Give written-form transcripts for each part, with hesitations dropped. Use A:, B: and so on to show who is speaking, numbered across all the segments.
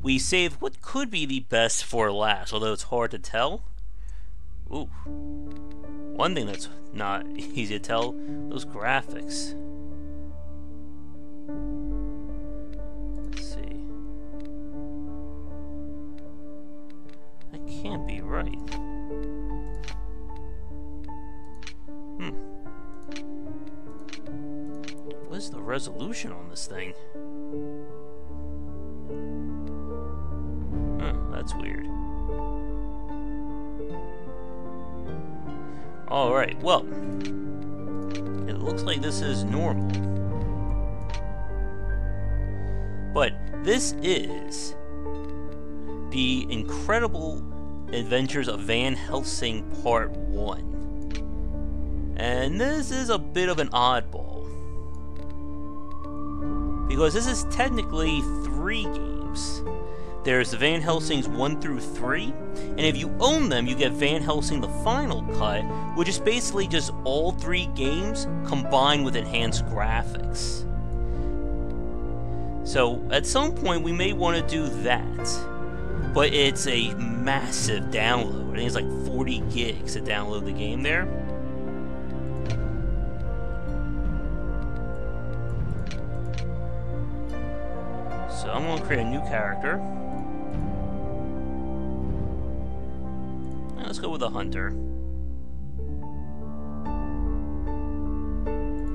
A: we saved what could be the best for last, although it's hard to tell. Ooh. One thing that's not easy to tell, those graphics. Let's see. That can't be right. What is the resolution on this thing? That's weird. Alright, well, it looks like this is normal. But this is the Incredible Adventures of Van Helsing Part 1. And this is a bit of an oddball, because this is technically 3 games. There's the Van Helsing's 1 through 3, and if you own them, you get Van Helsing the Final Cut, which is basically just all 3 games combined with enhanced graphics. So, at some point, we may want to do that. But it's a massive download. I think it's like 40 gigs to download the game there. So I'm going to create a new character. Let's go with a hunter.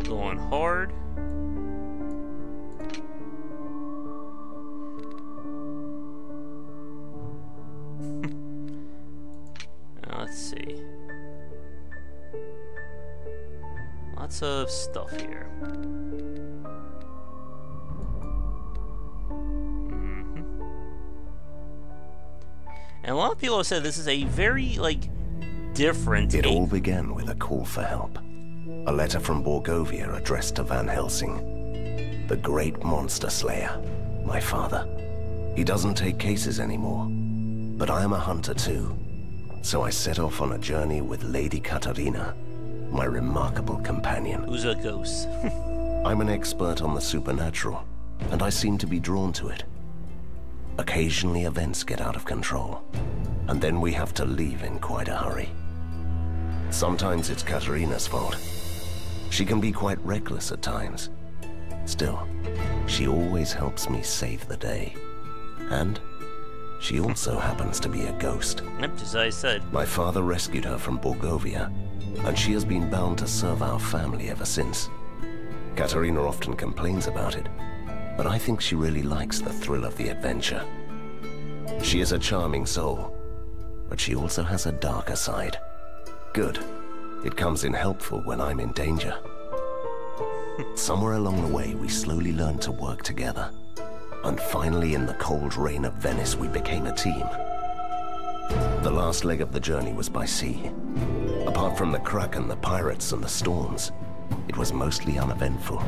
A: Going hard. Let's see. Lots of stuff here. And a lot of people have said this is a very, different...
B: It all began with a call for help. A letter from Borgovia addressed to Van Helsing, the great monster slayer, my father. He doesn't take cases anymore, but I am a hunter too. So I set off on a journey with Lady Katarina, my remarkable companion.
A: Who's a ghost?
B: I'm an expert on the supernatural, and I seem to be drawn to it. Occasionally events get out of control, and then we have to leave in quite a hurry. Sometimes it's Katarina's fault. She can be quite reckless at times. Still, she always helps me save the day. And she also happens to be a ghost.
A: Yep, just as I said.
B: My father rescued her from Borgovia, and she has been bound to serve our family ever since. Katarina often complains about it, but I think she really likes the thrill of the adventure. She is a charming soul, but she also has a darker side. Good. It comes in helpful when I'm in danger. Somewhere along the way, we slowly learned to work together. And finally, in the cold rain of Venice, we became a team. The last leg of the journey was by sea. Apart from the Kraken, the pirates, and the storms, it was mostly uneventful.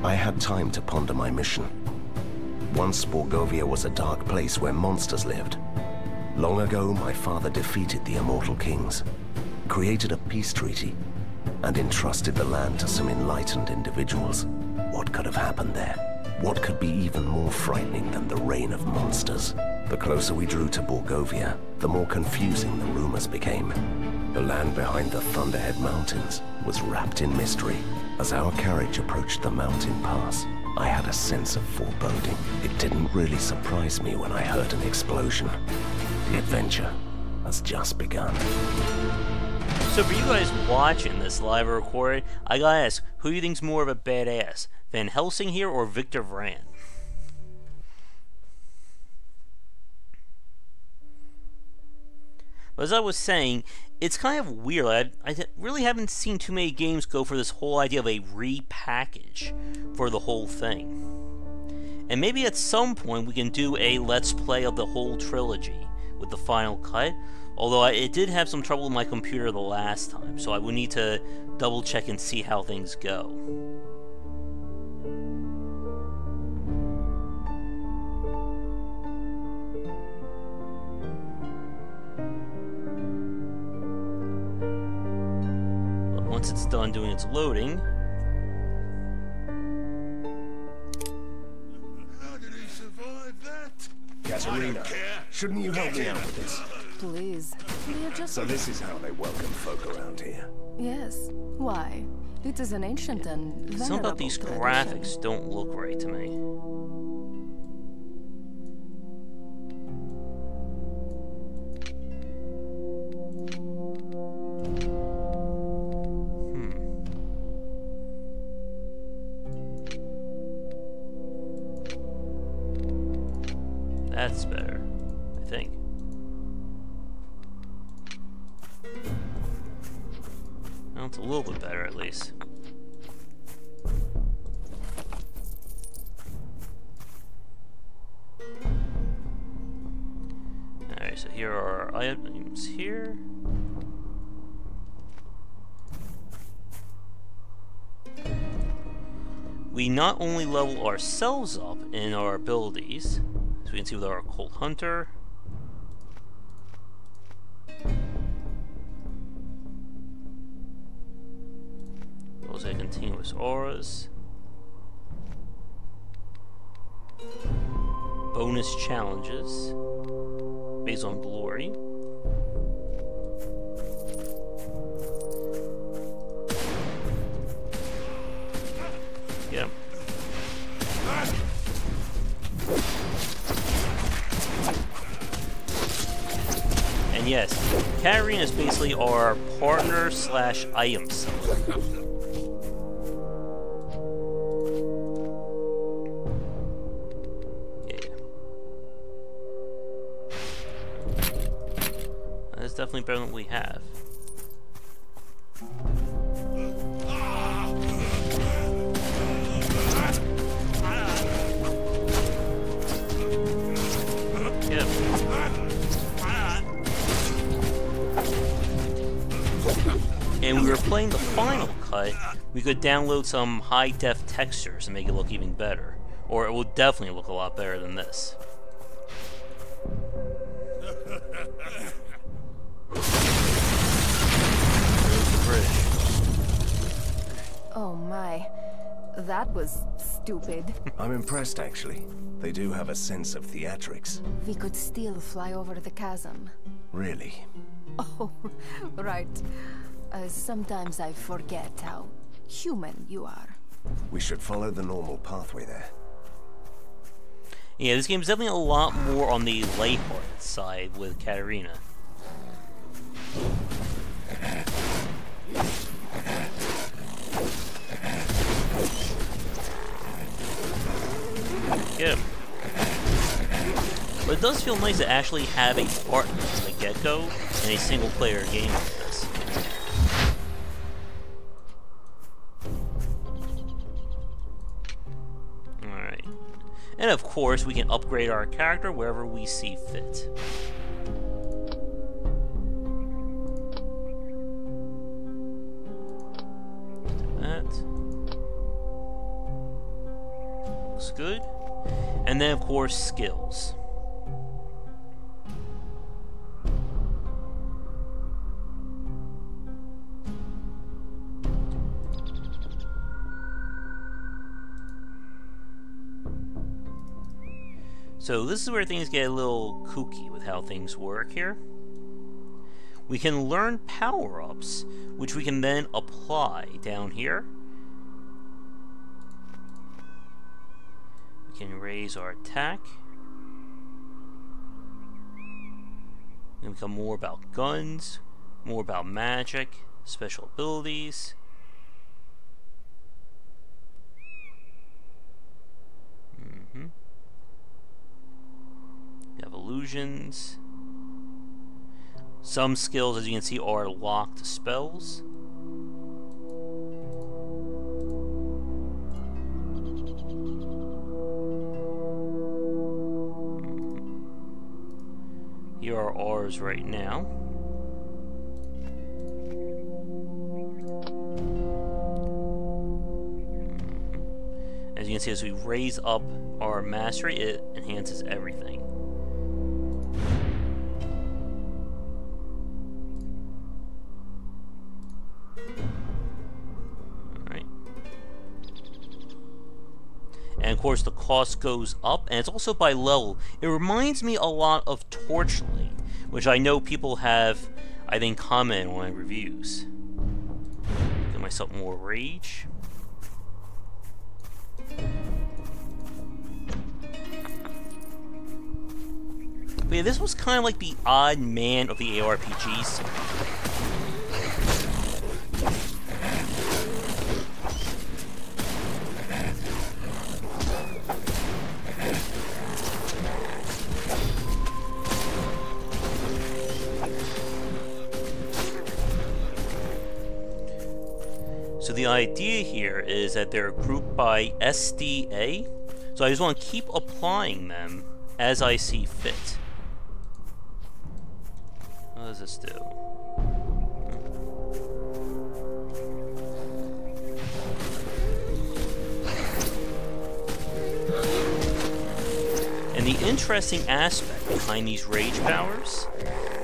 B: I had time to ponder my mission. Once Borgovia was a dark place where monsters lived. Long ago, my father defeated the immortal kings, created a peace treaty, and entrusted the land to some enlightened individuals. What could have happened there? What could be even more frightening than the reign of monsters? The closer we drew to Borgovia, the more confusing the rumors became. The land behind the Thunderhead Mountains was wrapped in mystery. As our carriage approached the mountain pass, I had a sense of foreboding. It didn't really surprise me when I heard an explosion. The adventure has just begun.
A: So for you guys watching this live recording, I gotta ask, who do you think's more of a badass? Van Helsing here or Victor Vran? But as I was saying, it's kind of weird. I really haven't seen too many games go for this whole idea of a repackage for the whole thing. And maybe at some point we can do a Let's Play of the whole trilogy with the Final Cut. Although it did have some trouble with my computer the last time, so I would need to double check and see how things go. But once it's done doing its loading...
C: How did he survive that?
B: Katerina, shouldn't you help me out with this?
C: Please. We are just...
B: So this is how they welcome folk around here.
C: Yes. Why? It is an ancient and venerable
A: Something about these
C: tradition.
A: graphics don't look right to me. That's better, I think. Well, it's a little bit better, at least. Alright, so here are our items here. We not only level ourselves up in our abilities, as we can see with our Occult Hunter. Those are continuous auras. Bonus challenges based on glory. Get him. And yes, Katarina is basically our partner slash item seller. That's definitely better than what we have. And we were playing the Final Cut, we could download some high-def textures and make it look even better. Or it will definitely look a lot better than this. There's the bridge.
C: Oh my. That was stupid.
B: I'm impressed, actually. They do have a sense of theatrics.
C: We could still fly over the chasm.
B: Really?
C: Oh, right. Sometimes I forget how human you are.
B: We should follow the normal pathway there.
A: Yeah, this game is definitely a lot more on the lighthearted side with Katarina. Get him. But it does feel nice to actually have a partner from the get-go in a single-player game like this. Alright. And of course, we can upgrade our character wherever we see fit. That. Looks good. And then, of course, skills. So this is where things get a little kooky with how things work here. We can learn power-ups, which we can then apply down here. We can raise our attack. We can become more about guns, more about magic, special abilities. You have illusions. Some skills, as you can see, are locked spells. Here are ours right now. As you can see, as we raise up our mastery, it enhances everything. And And of course the cost goes up, and it's also by level. It reminds me a lot of Torchlight, which I know people have, I think, commented on my reviews. Give myself more rage. But yeah, this was kind of like the odd man of the ARPGs. So the idea here is that they're grouped by SDA, so I just want to keep applying them as I see fit. What does this do? And the interesting aspect behind these rage powers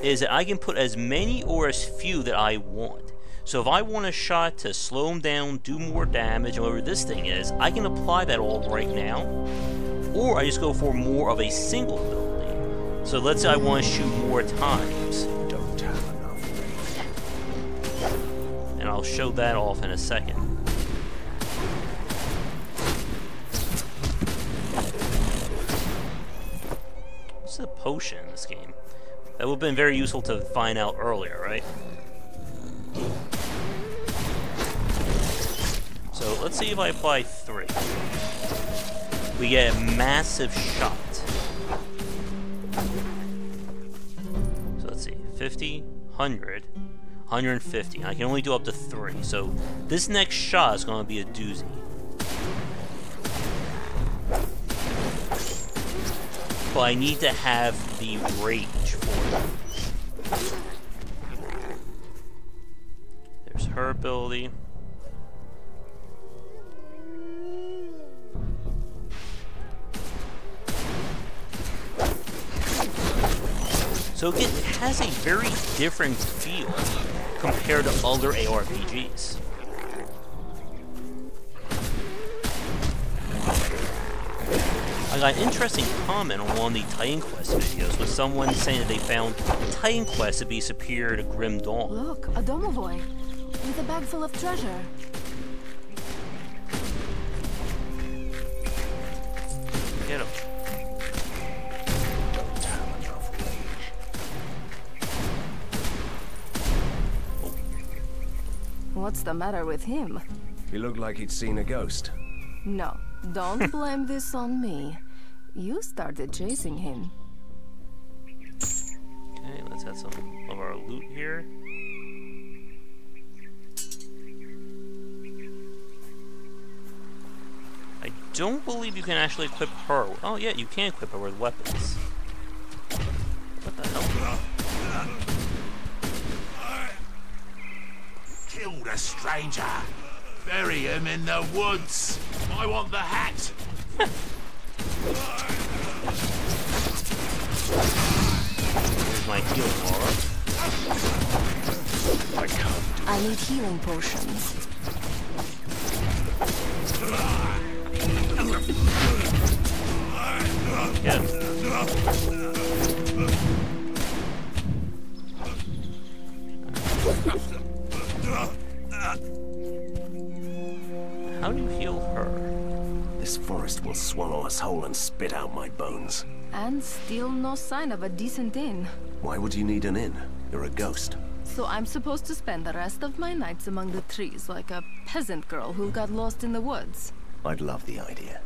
A: is that I can put as many or as few that I want. So if I want a shot to slow him down, do more damage, whatever this thing is, I can apply that all right now. Or I just go for more of a single ability. So let's say I want to shoot more times.
B: Don't have enough rage.
A: And I'll show that off in a second. What's the potion in this game? That would have been very useful to find out earlier, right? So let's see if I apply 3. We get a massive shot. So let's see, 50, 100, 150. I can only do up to 3. So this next shot is going to be a doozy. But I need to have the rage for it. There's her ability. So again, it has a very different feel compared to other ARPGs. I got an interesting comment on one of the Titan Quest videos with someone saying that they found Titan Quest to be superior to Grim Dawn.
C: Look, a domovoy with a bag full of treasure.
A: Get him.
C: What's the matter with him?
B: He looked like he'd seen a ghost.
C: No, don't blame this on me. You started chasing him.
A: Okay, let's add some of our loot here. I don't believe you can actually equip her. Oh yeah, you can equip her with weapons. What the hell?
D: Kill the stranger. Bury him in the woods. I want the hat.
A: Here's my healing aura.
C: I need healing potions.
A: Get him. How do you heal her?
B: This forest will swallow us whole and spit out my bones.
C: And still no sign of a decent inn.
B: Why would you need an inn? You're a ghost.
C: So I'm supposed to spend the rest of my nights among the trees like a peasant girl who got lost in the woods.
B: I'd love the idea.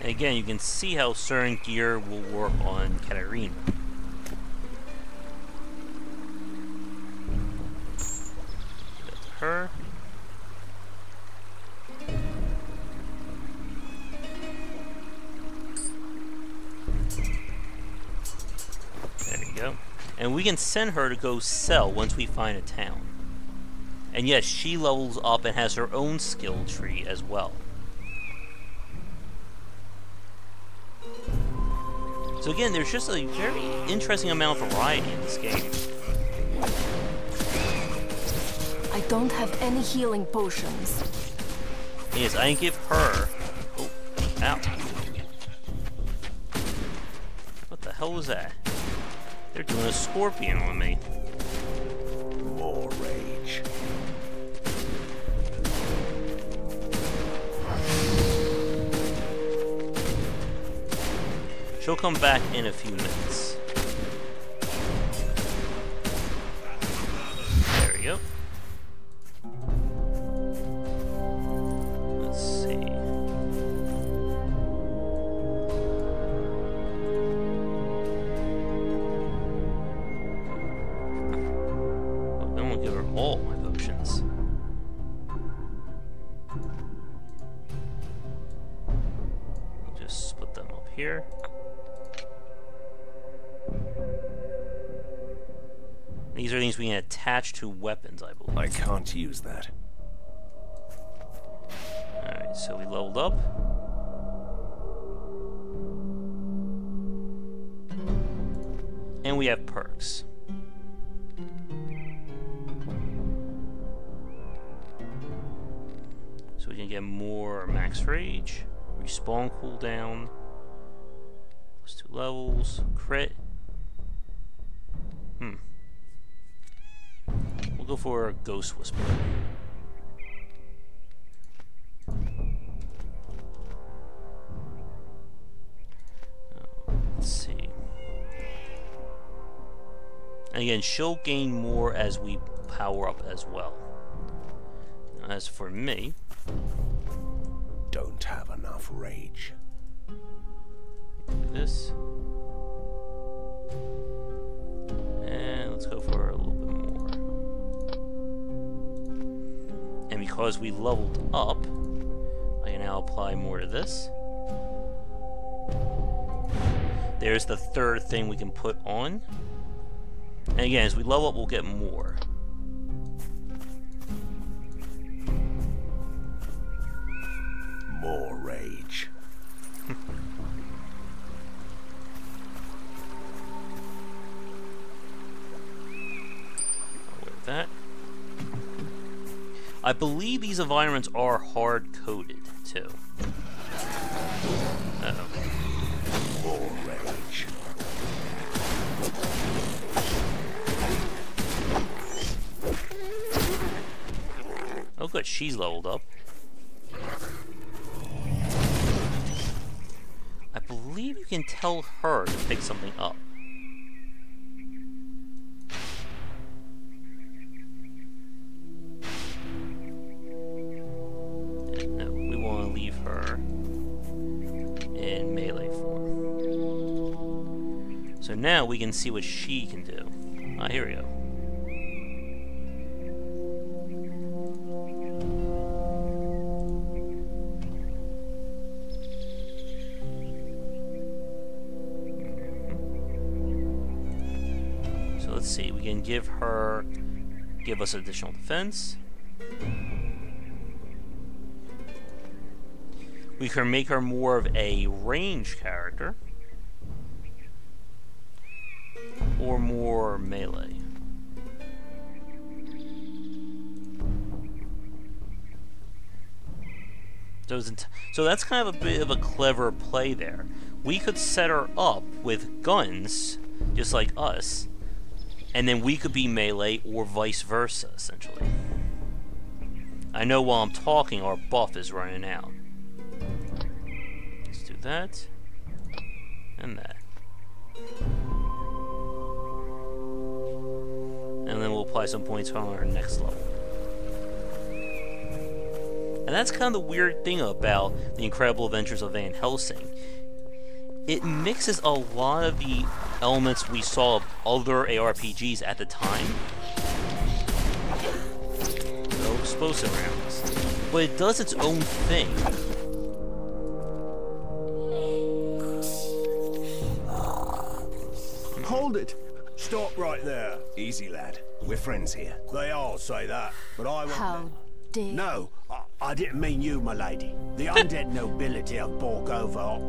A: And again, you can see how certain gear will work on Katarina. That's her. There we go. And we can send her to go sell once we find a town. And yes, she levels up and has her own skill tree as well. So again, there's just a very interesting amount of variety in this game.
C: I don't have any healing potions.
A: Yes, I can give her... Oh, ow. What the hell was that? They're doing a scorpion on me.
B: More rage.
A: She'll come back in a few minutes. There we go. Let's see. Oh, then we'll give her all my potions. I'll just split them up here. These are things we can attach to weapons, I believe.
B: I can't use that.
A: Alright, so we leveled up. And we have perks. So we can get more max rage, respawn cooldown, +2 levels, crit. We'll go for a Ghost Whisper. Let's see. And again, she'll gain more as we power up as well. Now, as for me,
B: Don't have enough rage.
A: do this. And let's go for a little bit more. And because we leveled up, I can now apply more to this. There's the third thing we can put on. And again, as we level up, we'll get more.
B: More rage.
A: With that. I believe these environments are hard-coded, too. Uh-oh.
B: More rage.
A: Oh good, she's leveled up. I believe you can tell her to pick something up. No, we want to leave her in melee form. So now we can see what she can do. Ah, here we go. Let's see, we can give us additional defense. We can make her more of a range character. Or more melee. So that's kind of a bit of a clever play there. We could set her up with guns, just like us, and then we could be melee or vice versa, essentially. I know while I'm talking, our buff is running out. Let's do that. And that. And then we'll apply some points on our next level. And that's kind of the weird thing about The Incredible Adventures of Van Helsing. It mixes a lot of the elements we saw of other ARPGs at the time. No explosive rounds. But it does its own thing.
E: Hold it! Stop right there.
B: Easy, lad. We're friends here.
E: They all say that, but I won't.
C: How dare...
E: No, I didn't mean you, my lady. The undead nobility of Borgova.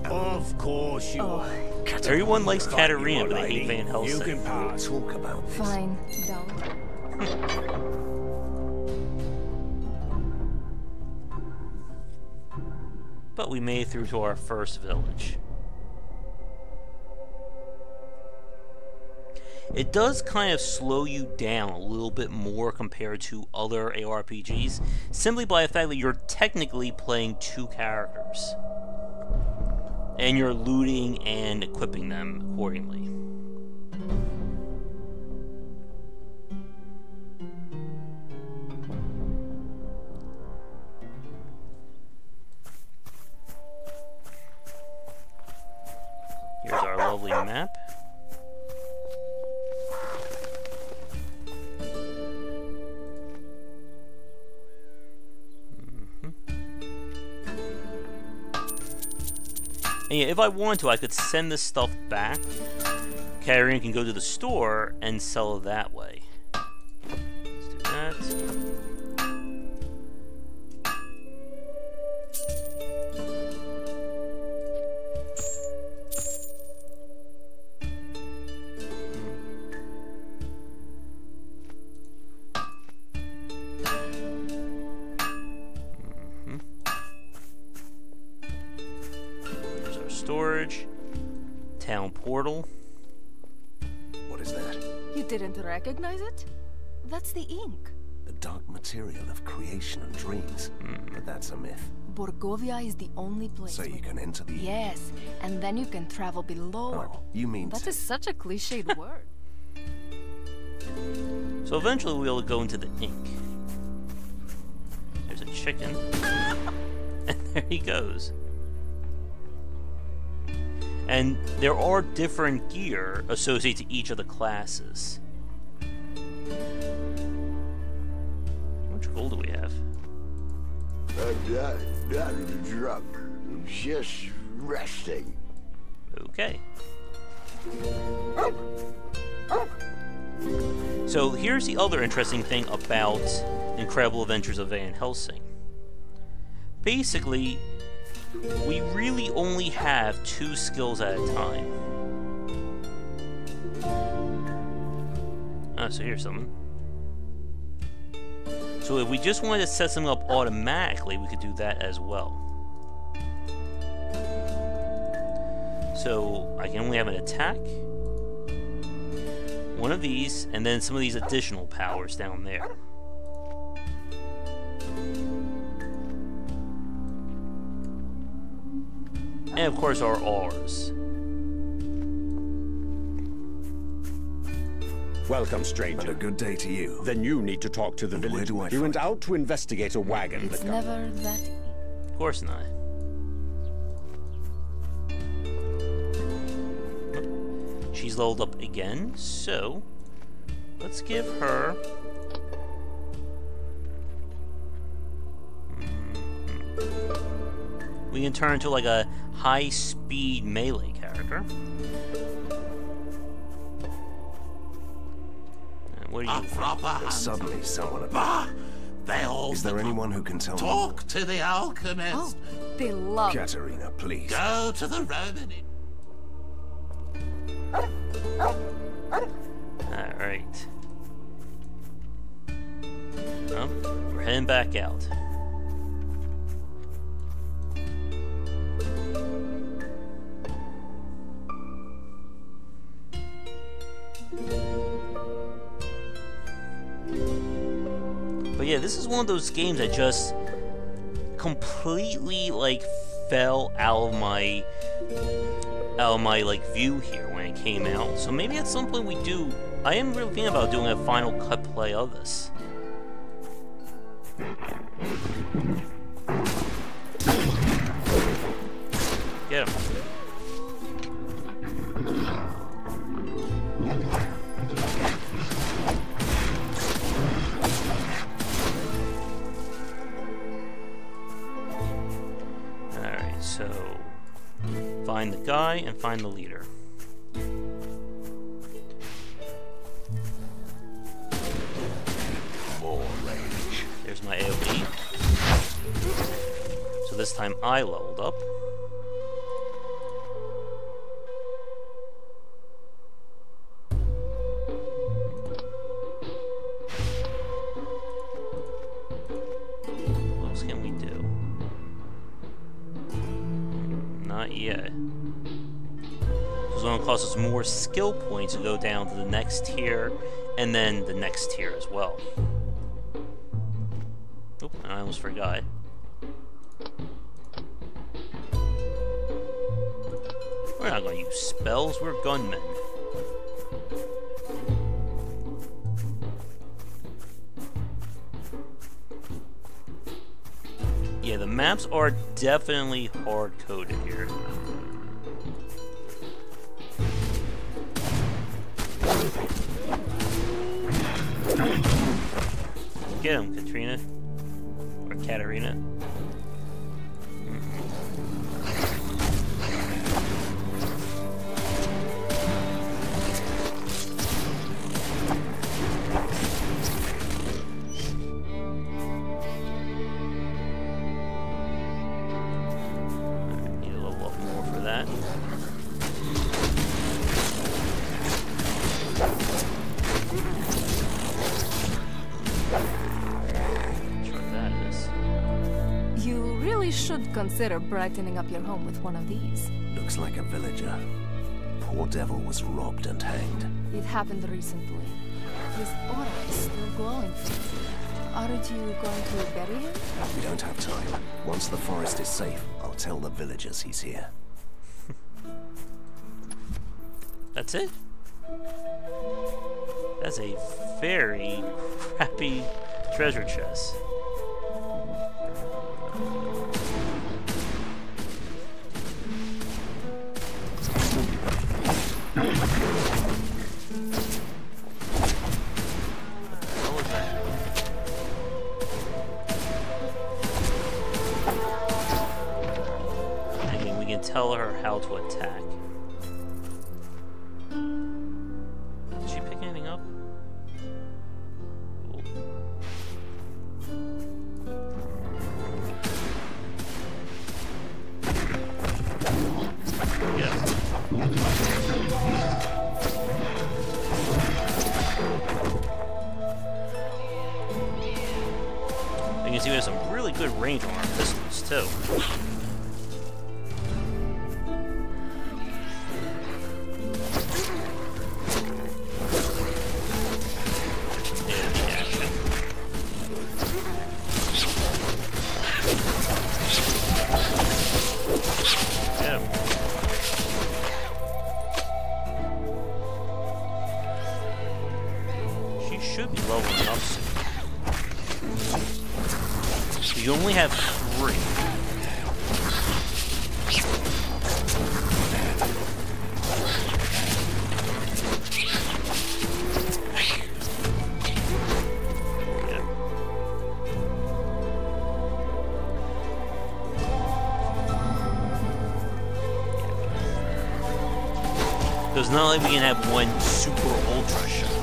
E: Of course you are.
A: Everyone likes Katarina, but they
E: lady.
A: hate Van Helsing.
E: You can pass.
B: Talk about this.
C: Fine, don't.
A: But we made it through to our first village. It does kind of slow you down a little bit more compared to other ARPGs, simply by the fact that you're technically playing 2 characters. And you're looting and equipping them accordingly. Here's our lovely map. And yeah, if I want to, I could send this stuff back. Katarina can go to the store and sell it that way. Let's do that. Storage, town portal.
B: What is that?
C: You didn't recognize it? That's the ink.
B: The dark material of creation and dreams. But that's a myth.
C: Borgovia is the only place.
B: So you can enter the...
C: Yes, and then you can travel below.
B: Oh, you mean...
C: That is such a cliched word.
A: So eventually we'll go into the ink. There's a chicken. And there he goes. And there are different gear associated to each of the classes. How much gold do we have?
E: I'm not drunk. I'm just resting.
A: Okay. So here's the other interesting thing about Incredible Adventures of Van Helsing. Basically, we really only have 2 skills at a time. So here's something. So if we just wanted to set something up automatically, we could do that as well. So I can only have an attack, one of these, and then some of these additional powers down there. And of course our R's.
F: Welcome, stranger.
B: And a good day to you.
F: Then you need to talk to the village.
B: Where do I
F: We went
B: find-
F: out to investigate a wagon
C: It's
F: that got...
C: never that easy.
A: Of course not. She's leveled up again, so let's give her... We can turn into like a high-speed melee character. And what
D: A
A: are you?
D: proper
B: There's
D: hunter.
B: suddenly someone appeared.
D: Bah! They all
B: Is there anyone who can tell me?
D: talk to the alchemist.
C: Oh, they love it.
B: Katarina, please.
D: Go to the Roman Inn.
A: Alright. Well, we're heading back out. But yeah, this is one of those games that just completely like fell out of my like view here when it came out. So maybe at some point we do. I am really thinking about doing a final cut play of this. Get him. Alright, so find the guy and find the leader.
B: More rage.
A: There's my AoE. So this time I leveled up. What else can we do? Not yet. It's going to cost us more skill points to go down to the next tier, and then the next tier as well. Oop, I almost forgot. We're not going to use spells, we're gunmen. Yeah, the maps are definitely hard-coded here. Get him, Katrina. Or Katarina. Need to level up more for that.
C: Should consider brightening up your home with one of these.
B: Looks like a villager. Poor devil was robbed and hanged.
C: It happened recently. His aura is still glowing. Aren't you going to bury him?
B: We don't have time. Once the forest is safe, I'll tell the villagers he's here.
A: That's it? That's a very crappy treasure chest. Tell her how to attack. Did she pick anything up? Cool. Yeah. You can see we have some really good range on our pistols too. You only have 3. Yeah. So it's not like we can have one super ultra shot.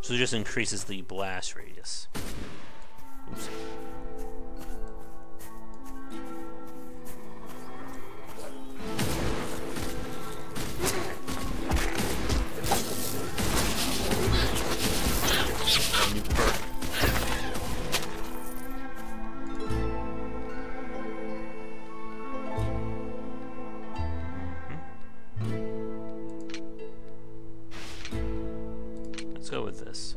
A: So it just increases the blast radius. Oops. New perk. Let's go with this.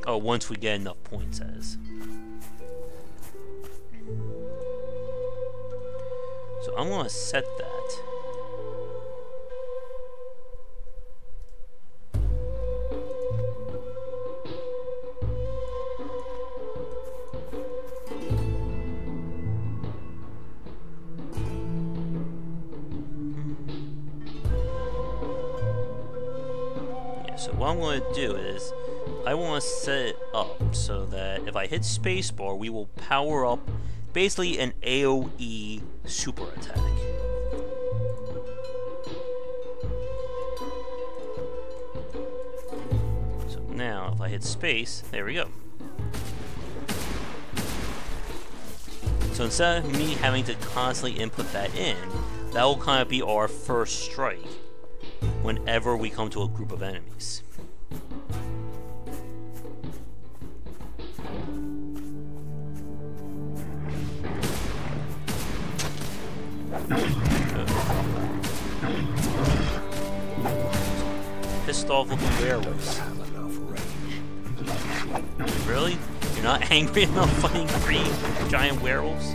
A: Oh, once we get enough points as. So I'm gonna set that. So what I'm going to do is, I want to set it up so that if I hit spacebar, we will power up basically an AoE super attack. if I hit space, there we go. So instead of me having to constantly input that in, that will kind of be our first strike whenever we come to a group of enemies. Pissed off looking werewolves. Really? You're not angry enough fighting 3 giant werewolves?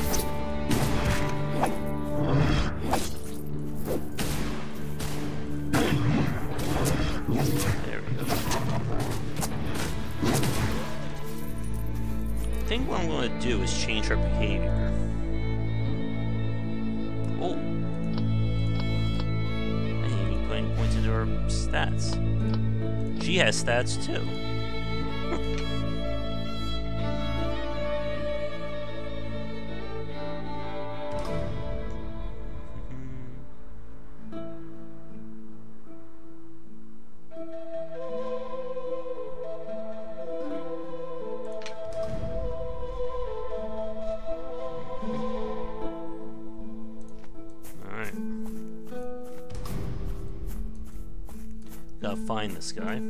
A: There we go. I think what I'm going to do is change her behavior. Oh. I didn't even put any points into her stats. She has stats too. Gotta find this guy.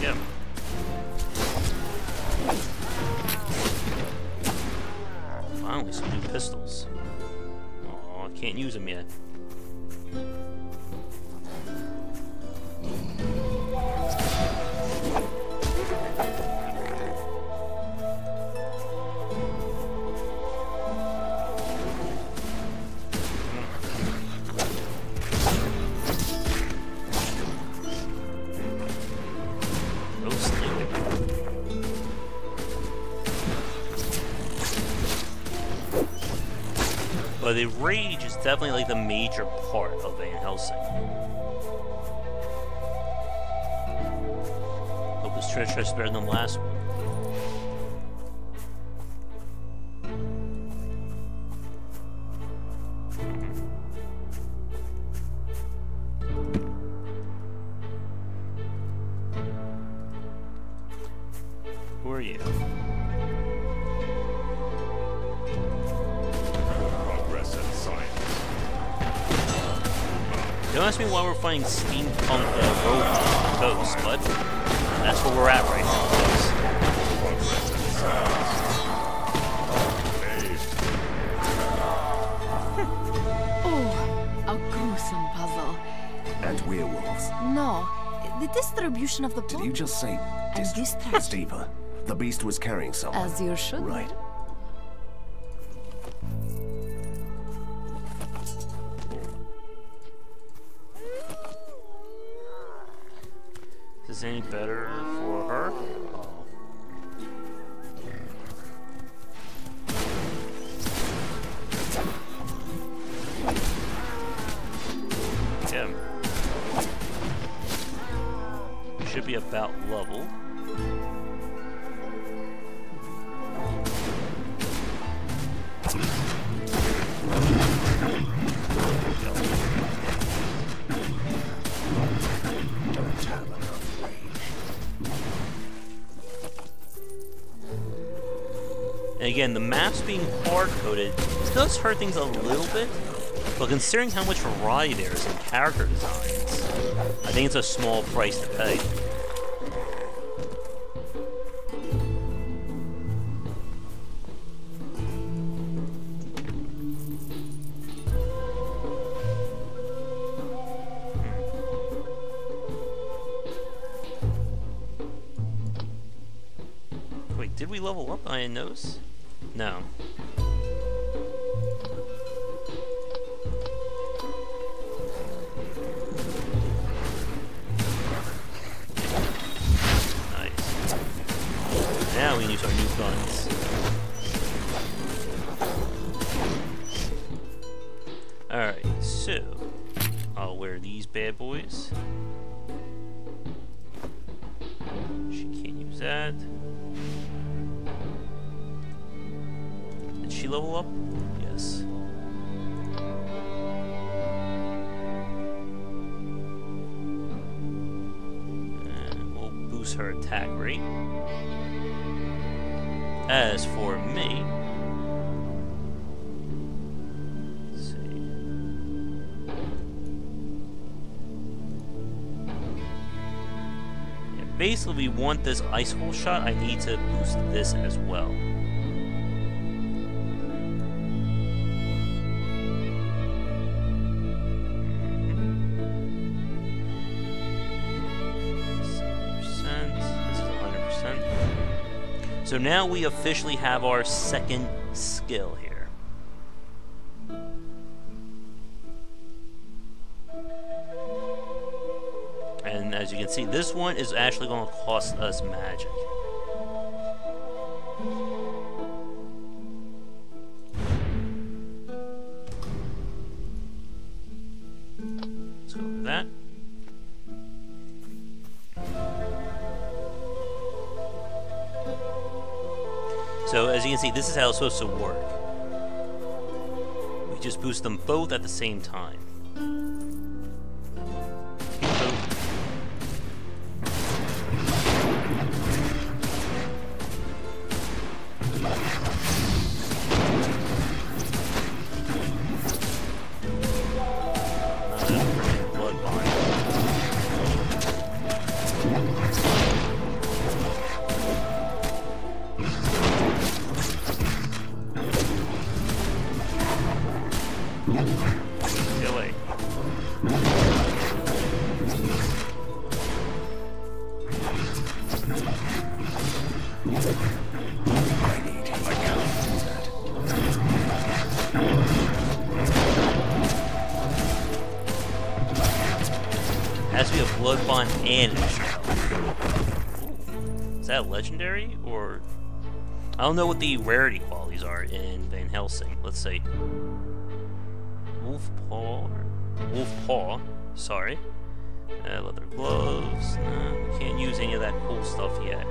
A: Yep. Finally, some new pistols. Oh, I can't use them yet. But the rage is definitely like the major part of Van Helsing. Hope this treasure is better than the last one. Who are you? Don't ask me why we're fighting steampunk robot ghosts, but that's where we're at right now.
C: Oh, a gruesome puzzle.
B: And werewolves.
C: No, the distribution of the
B: Did you just say
C: distraction?
B: It's deeper. The beast was carrying someone.
C: As you should.
B: Right.
A: Is this any better for her? Oh. Yeah. Should be about level. And again, the maps being hard-coded does hurt things a little bit, but considering how much variety there is in character designs, I think it's a small price to pay. Wait, did we level up? I didn't notice. No. Nice. Now we can use our new guns. Alright, so I'll wear these bad boys. She can't use that. she level up? Yes. And we'll boost her attack rate. As for me, let's see. Yeah, basically, we want this ice hole shot. I need to boost this as well. So now we officially have our second skill here. And as you can see, this one is actually going to cost us magic. Let's go over that. So as you can see, this is how it's supposed to work. We just boost them both at the same time. Has to be a blood bond and a shell. Is that legendary or? I don't know what the rarity qualities are in Van Helsing. Let's see. Wolf paw. Sorry. Leather gloves. We can't use any of that cool stuff yet.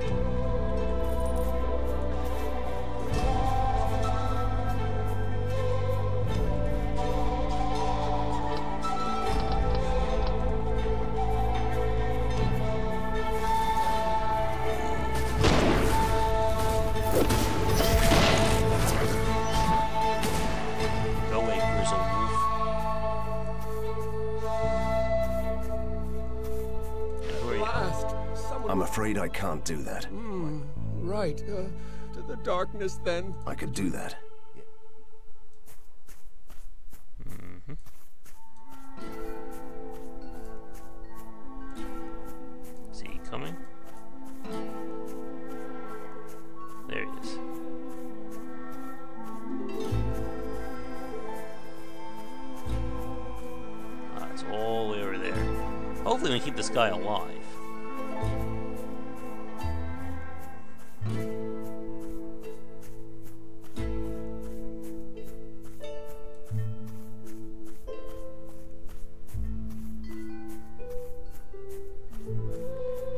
B: I'm afraid I can't do that.
G: Right. To the darkness, then.
B: I could do that.
A: Is he coming? There he is. It's all the way over there. Hopefully we can keep this guy alive.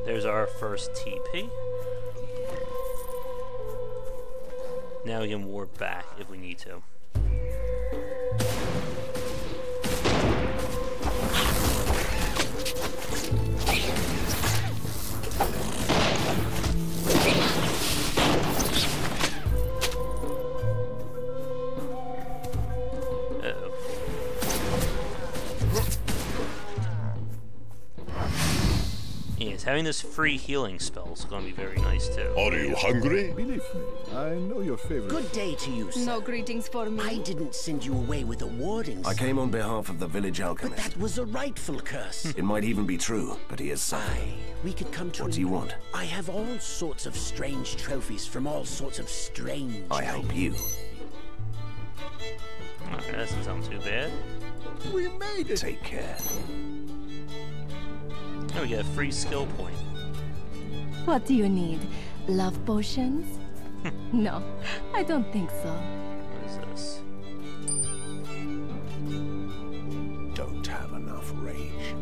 A: There's our first TP. Now we can warp back if we need to. Having this free healing spell is going to be very nice too.
H: Are you hungry?
I: Believe me, I know your favorite.
J: Good day to you, sir.
C: No greetings for me.
J: I didn't send you away with a warning.
B: I came on behalf of the village
J: But
B: alchemist.
J: that was a rightful curse.
B: It might even be true, but he is suffering.
J: We could come to.
B: What do you want?
J: I have all sorts of strange trophies from all sorts of strange.
B: I help you.
A: Okay, that doesn't sound too bad.
G: We made it.
B: Take care.
A: Oh, we get a free skill point.
C: What do you need? Love potions? No, I don't think so.
A: What is this?
B: Don't have enough rage.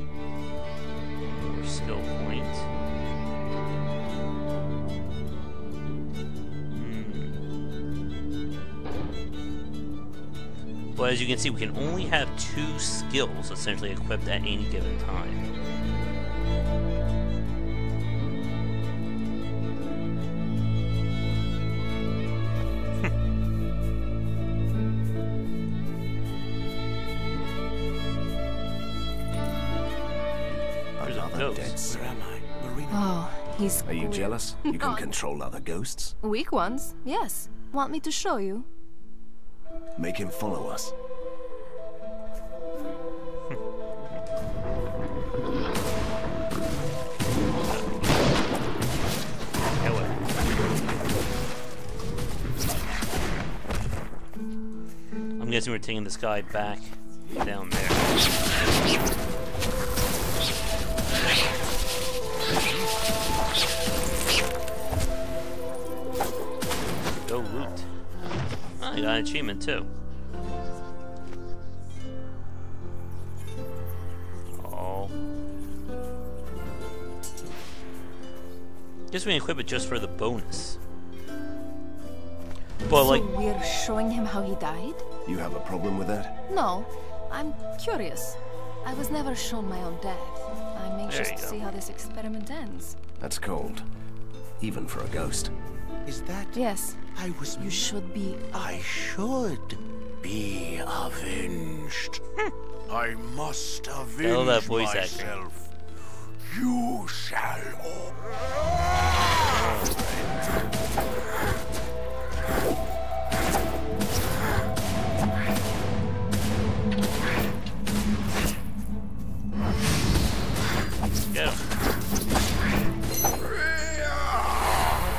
A: More skill point. But as you can see, we can only have 2 skills essentially equipped at any given time.
B: Another dead soul.
C: Oh, he's
B: Are you
C: queer.
B: jealous? You can control other ghosts?
C: Weak ones, yes. Want me to show you?
B: Make him follow us.
A: I'm guessing we're taking this guy back down there. Go loot. Oh, I got an achievement too. Oh. Guess we can equip it just for the bonus. But
C: So
A: like,
C: we're showing him how he died?
B: You have a problem with that?
C: No, I'm curious. I was never shown my own death. I'm anxious
A: There you
C: to
A: go.
C: see how this experiment ends.
B: That's cold. Even for a ghost.
J: Is that...
C: Yes,
J: I was...
C: you should be.
J: I should be avenged. I must avenge
A: I love that voice acting.
J: myself. You shall...
A: get him.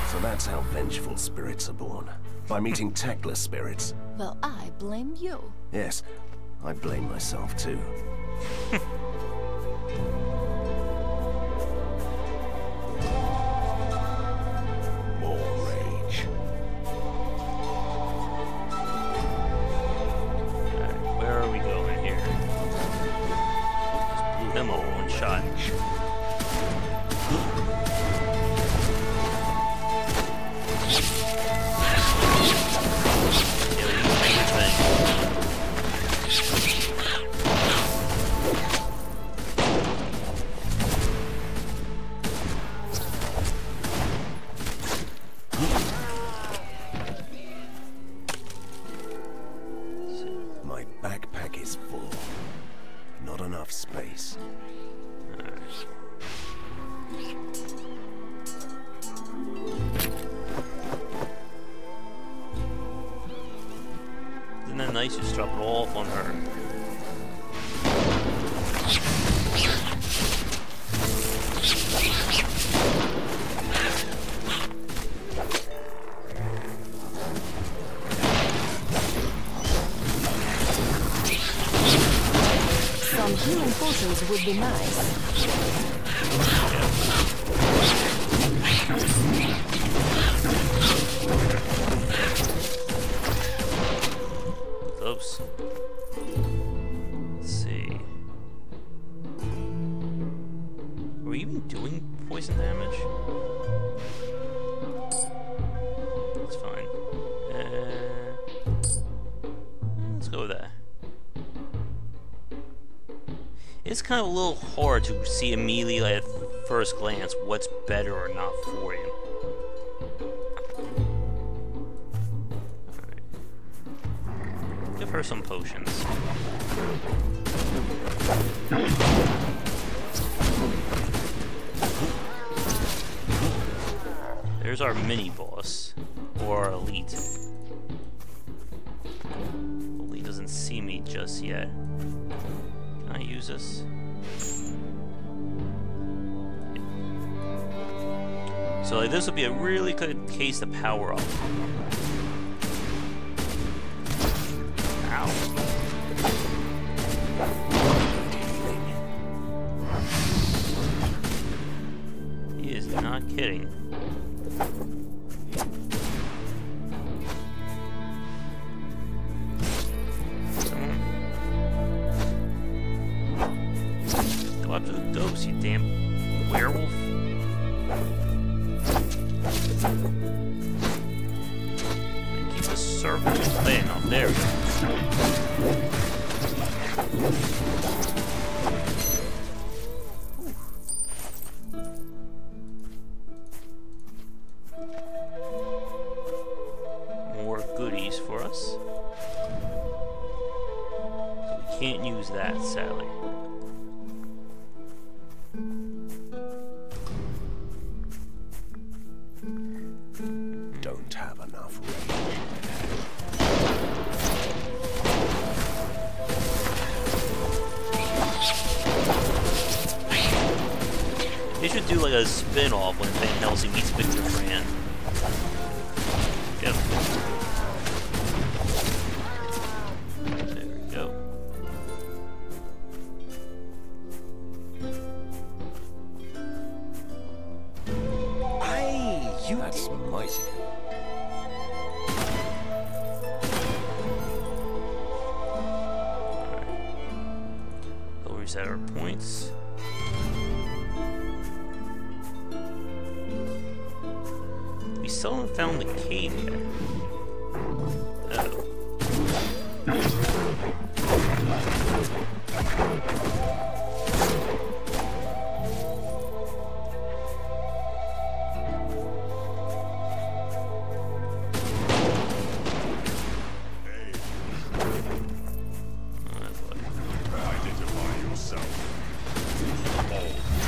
B: So that's how vengeful spirits are born. By meeting tactless spirits.
C: Well, I blame you.
B: Yes, I blame myself too. More rage.
A: Alright, where are we going here? Just blew him all one shot. Yeah, we can do your thing.
B: My backpack is full. Not enough space.
A: Isn't that nice? Just drop it all off on her.
C: Some healing potions would be nice.
A: Close. Let's see. Are we even doing poison damage? That's fine. Let's go with that. It's kind of a little hard to see immediately at first glance what's better or not for you. Alright. Give her some potions. There's our mini boss, or our elite. Elite doesn't see me just yet. Can I use this? So like, this would be a really good case to power up. Ow. He is not kidding. Go after the ghost, you damn werewolf. And keep this circle. Hey, no, there we go. More goodies for us. So we can't use that, sadly.
B: Don't have enough range.
A: They should do like a spin-off when Van Helsing meets Victor Fran. Yep. There we go.
B: Hey, you... That's mighty.
A: We'll reset our points. We still haven't found the cave yet. Uh-oh.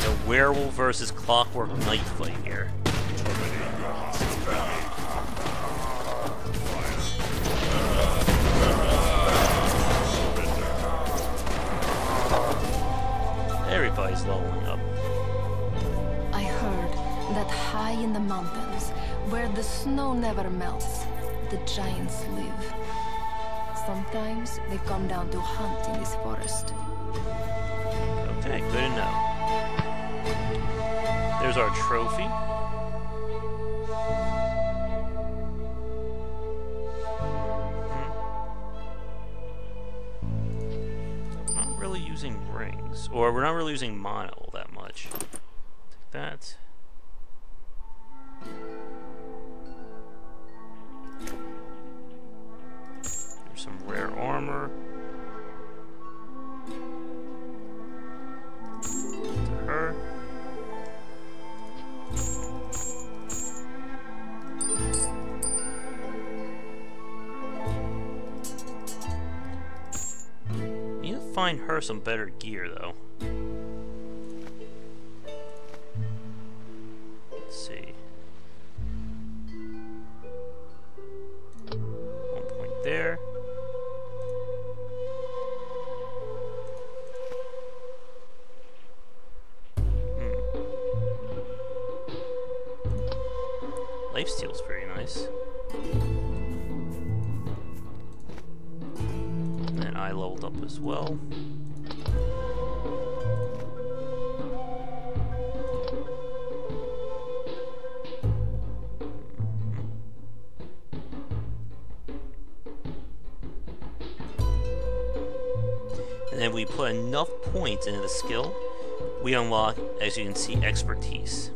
A: The werewolf versus clockwork knight fight here. Everybody's leveling up.
C: I heard that high in the mountains, where the snow never melts, the giants live. Sometimes they come down to hunt in this forest.
A: Okay, good to know. There's our trophy. We're not really using rings, or we're not really using mana all that much. Take that. There's some rare armor. To her. Need to find her some better gear though. Let's see. 1 point there. Lifesteal's very nice. And then I leveled up as well. And then we put enough points into the skill, we unlock, as you can see, expertise.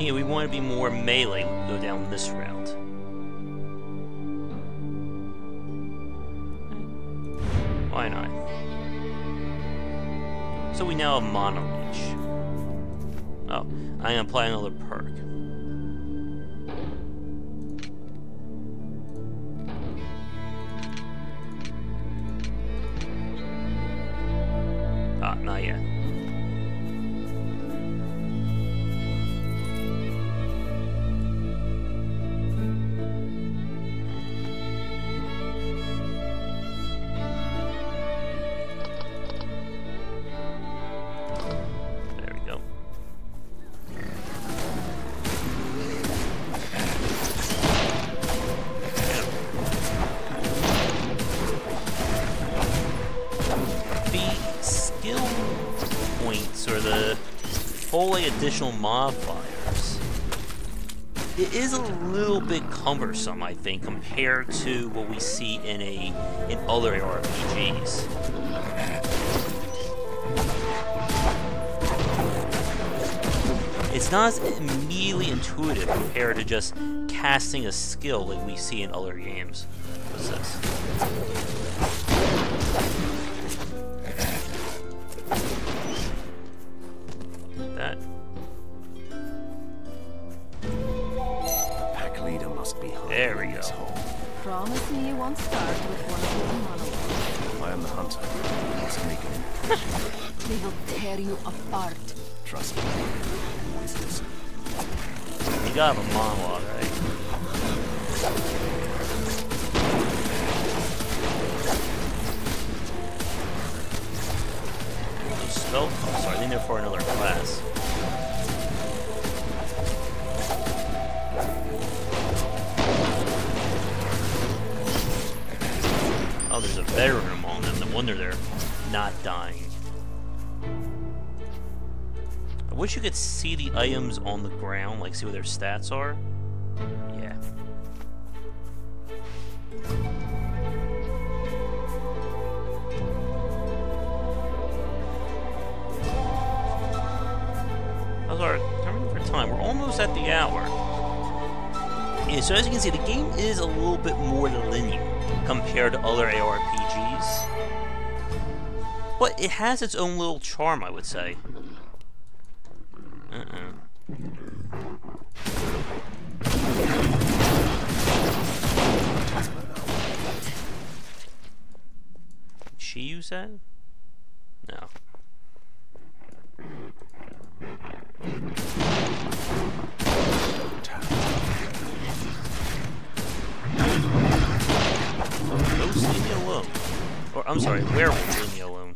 A: We want to be more melee, we go down this route. Why not? So we now have Mana Leech. Oh, I'm gonna apply another perk. Ah, not yet. whole like additional modifiers, it is a little bit cumbersome, I think, compared to what we see in other RPGs. It's not as immediately intuitive compared to just casting a skill like we see in other games. What's this? That.
B: Pack leader must be hiding
A: There we
B: in this
A: go.
B: hole.
C: Promise me you won't start with one of your monologues.
B: I am the hunter. I must make an impression.
C: They will tear you apart.
B: Trust me. Always listen.
A: You gotta have a monologue, right? Spell? Oh, sorry, I think they're for another class. Oh, there's a veteran among them. No wonder they're not dying. I wish you could see the items on the ground, like see what their stats are. Yeah. How's our timing for time? We're almost at the hour. Yeah, so as you can see, the game is a little bit more linear compared to other ARPGs. But it has its own little charm, I would say. Did she use that? No. Ghost, leave me alone. Or, I'm sorry, werewolf, leave me alone.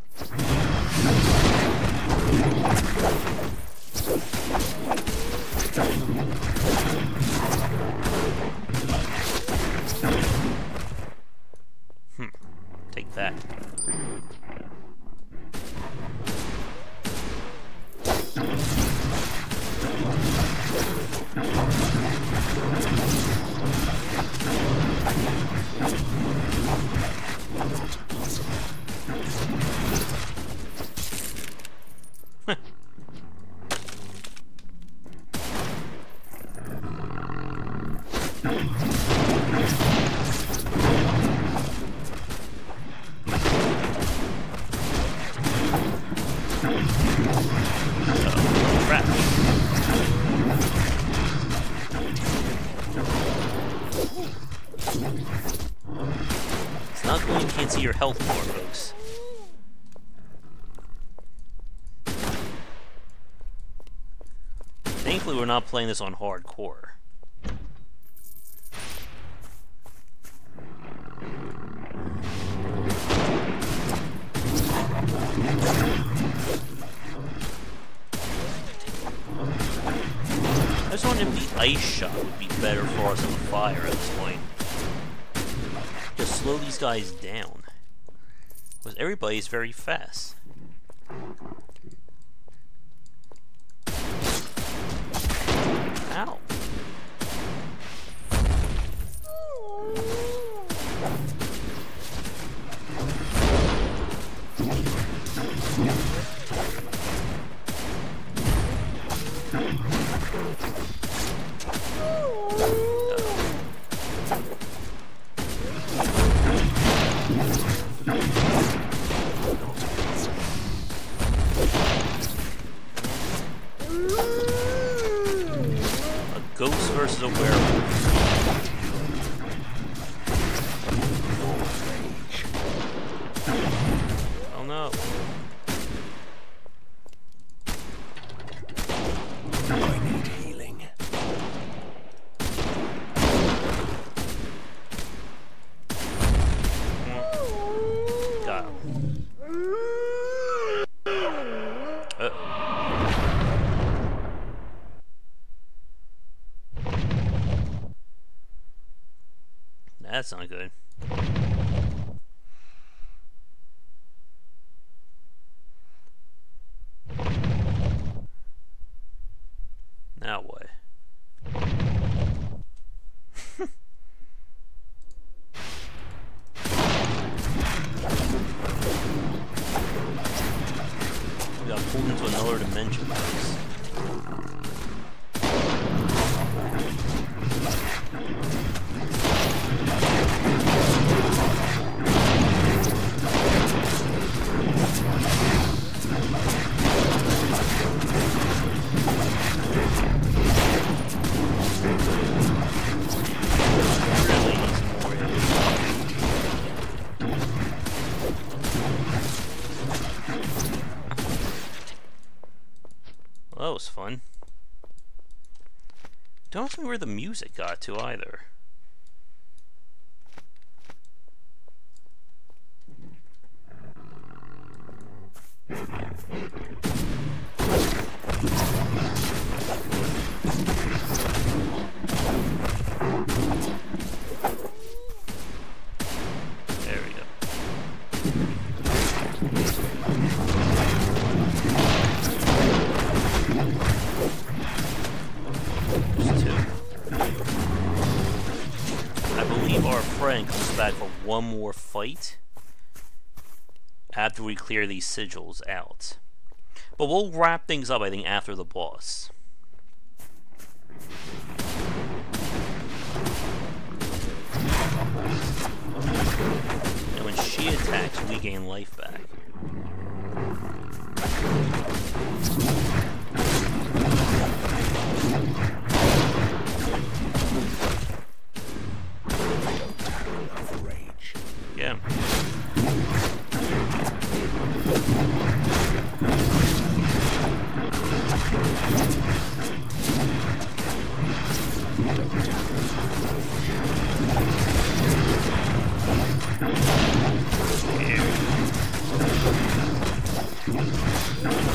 A: Take that. It's not good you can't see your health more, folks. Thankfully, we're not playing this on hardcore. I just wondered if the ice shot would be better for us on the fire at this point. Just slow these guys down. Because everybody's very fast. Ow. A ghost versus a werewolf. Oh no.
B: I need healing.
A: Got him. That's not good. pulled into another dimension, folks. Well, that was fun. Don't ask me where the music got to either. There we go. There's two. I believe our friend comes back for one more fight after we clear these sigils out. But we'll wrap things up, I think, after the boss. And when she attacks, we gain life back.
B: Rage.
A: Yeah.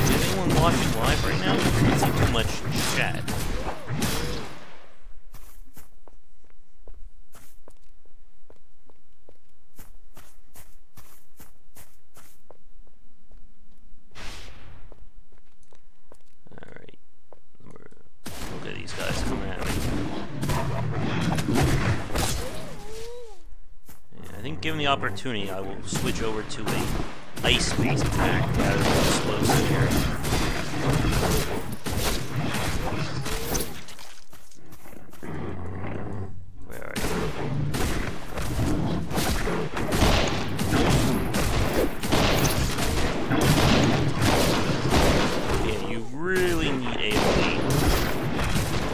A: Is anyone watching live right now? I don't see too much chat. Alright. Look at these guys coming at me. Yeah, I think given the opportunity, I will switch over to a ice-based attack rather than explosive here. Where are you? Yeah, you really need AoE.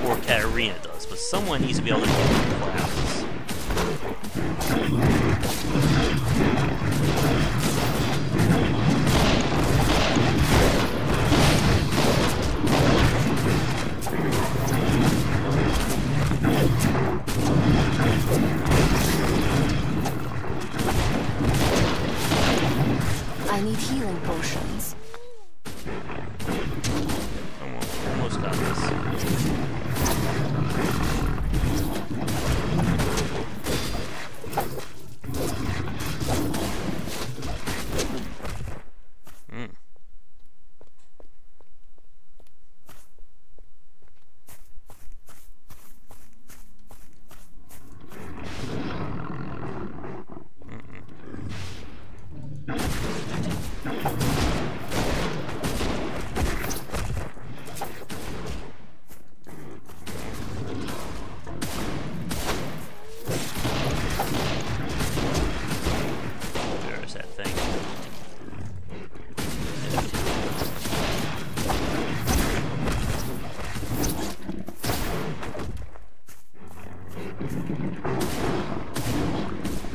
A: Or Katarina does, but someone needs to be able to get the clouds.
C: I need healing potions.
A: Almost got this. There's that thing.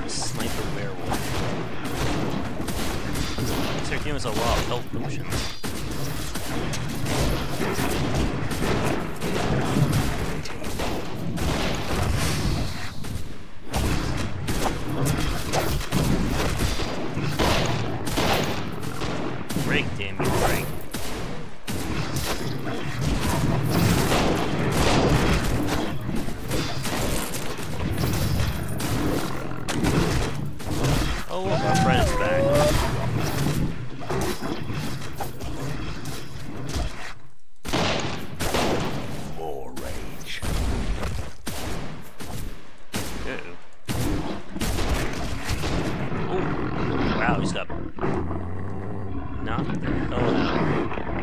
A: Sniper werewolf. They're giving us a lot of health potions. Break, damn you, break. Oh, look, our friend's back.
B: More rage.
A: Uh-oh. Oh, wow, he's got... Knock the hell out.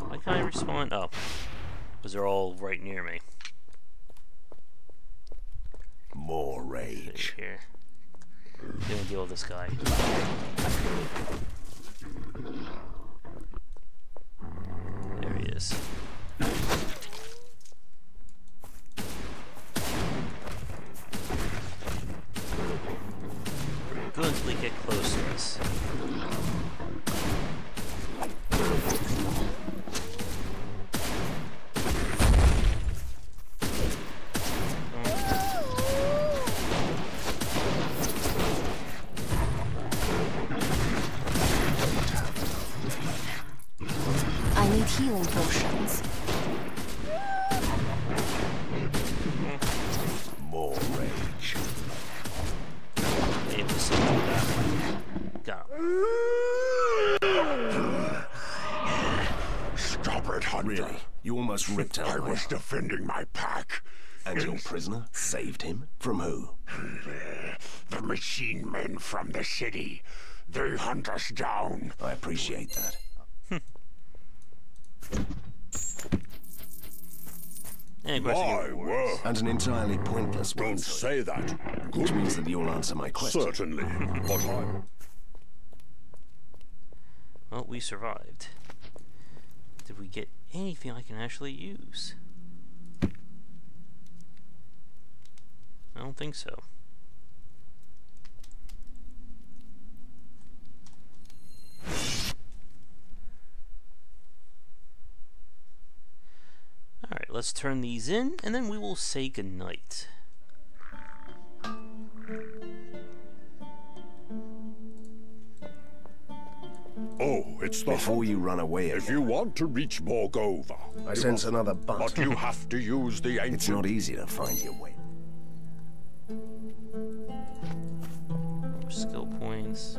A: Why can't I respawn? Oh. Because they're all right near me.
B: More rage.
A: Here. I'm gonna deal with this guy. There he is. Good until they get close to us.
C: I need healing potions.
B: More rage.
A: Able to summon that. Got him.
E: Stop it, Hunter.
B: Really? You almost ripped out
E: I
B: my
E: was
B: heart.
E: defending my pack.
B: And your prisoner saved him? From who?
E: The machine men from the city. They hunt us down.
B: I appreciate that.
A: Any question?
B: And an entirely pointless one.
F: Don't say that.
B: Which means that you'll answer my question.
F: Certainly. But I'm...
A: Well, we survived. Did we get anything I can actually use? I don't think so. Alright, let's turn these in, and then we will say goodnight.
F: Oh, it's the...
B: Before you run away
F: If
B: again,
F: you want to reach Borgova...
B: I sense another but.
F: But you have to use the ancient...
B: It's not easy to find your way.
A: More skill points.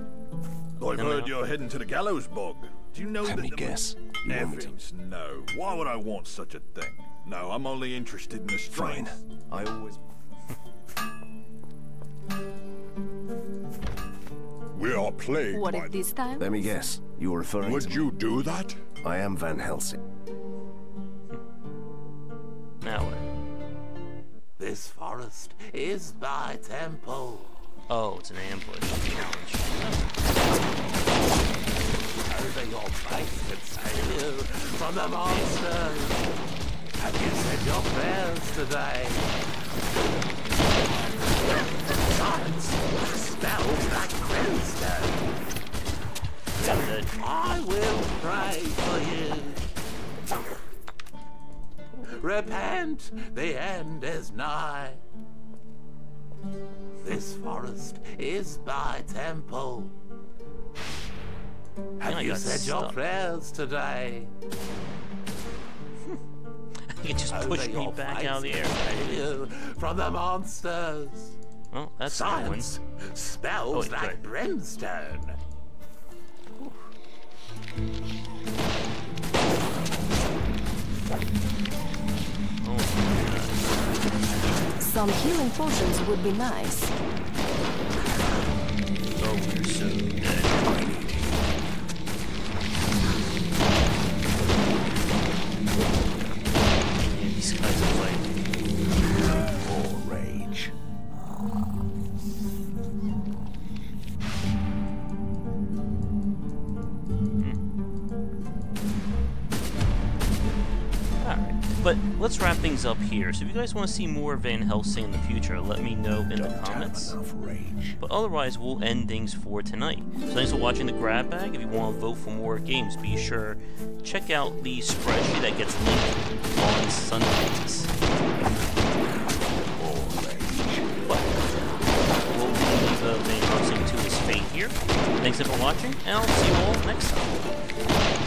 I: I've
A: No,
I: heard
A: no.
I: you're heading to the gallows bog. Do you know
B: Let
I: that
B: me
I: the-
B: guess. You want me to...
I: Heavens, no. Why would I want such a thing? No, I'm only interested in the
B: Fine.
I: strength.
B: I always...
F: We are plagued
C: What
F: by...
C: if this time?
B: Let me guess. You're referring
F: Would
B: to...
F: you do that?
B: I am Van Helsing.
A: Now what?
D: This forest is my temple.
A: Oh, it's an ambush challenge.
D: Over your face and save you from the monsters. Have you said your prayers today? Silence spells like brimstone. I will pray for you. Repent, the end is nigh. This forest is my temple.
A: I
D: Have you
A: got
D: said your
A: stuck.
D: prayers today?
A: You just pushed me
D: your
A: back
D: face
A: out of the air.
D: save you from the monsters.
A: Well, that's a good one.
D: Science spells
A: Oh, wait,
D: like
A: right.
D: brimstone.
A: Oh my god.
C: Some healing potions would be nice.
A: Oh, we're so dead. Man, these guys are like...
B: More rage.
A: Alright, but let's wrap things up here. So if you guys want to see more Van Helsing in the future, let me know in the comments.
B: Enough rage.
A: But otherwise, we'll end things for tonight. So thanks for watching the Grab Bag. If you want to vote for more games, be sure check out the spreadsheet that gets linked on Sundays. But we'll leave Van Helsing to his fate here. Thanks for watching, and I'll see you all next time.